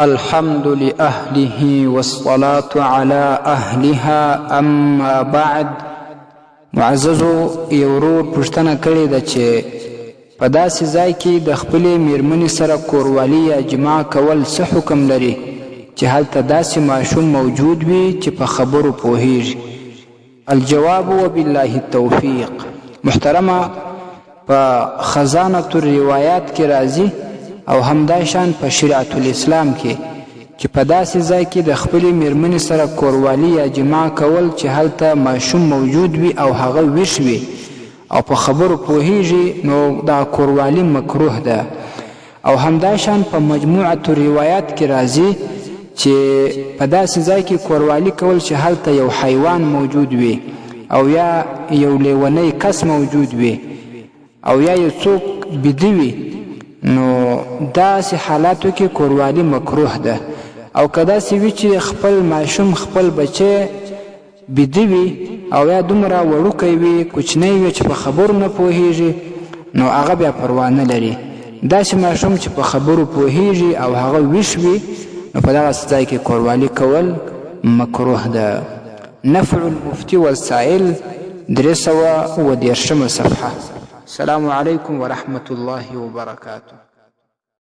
الحمد لأهله والصلاة على أهلها أما بعد. معززو یورور پوښتنه کړې ده چې په داسې ځای کې د خپلې میرمنې سره کوروالی یا جماع کول څه حکم لري چې هلته داسې ماشوم موجود وي چې په خبرو پوهیږي؟ الجواب وبالله التوفیق. محترمه، په خزانة الروایات کې راځي او همداشان په شریعت الاسلام کې چې په داسې ځای کې د خپلې میرمنې سره کوروالی یا جماع کول چې هلته ماشوم موجود وي او هغه ویښ وي او په خبرو پوهیږي نو دا کوروالی مکروه ده. او همداشان په مجموعة الروایات کې راځي چې په داسې ځای کې کوروالی کول چې هلته یو حیوان موجود وي او یا یو لیونی کس موجود وي او یا یو څوک بیده وي، نو داسې حالاتو کې کوروالی مکروه ده. او که داسې وي چې خپل ماشوم خپل بچی بیده وي او یا دومره وړوکی وي کوچنی وي چې په خبرو نه پوهیږي، نو هغه بیا پروا نه لري. داسې ماشوم چې په خبرو پوهیږي او هغه ویښ وي نو په دغسې ځای کې کوروالی کول مکروه ده. نفع المفتي والسائل 310 صفحه. السلام علیکم ورحمة الله وبرکاته.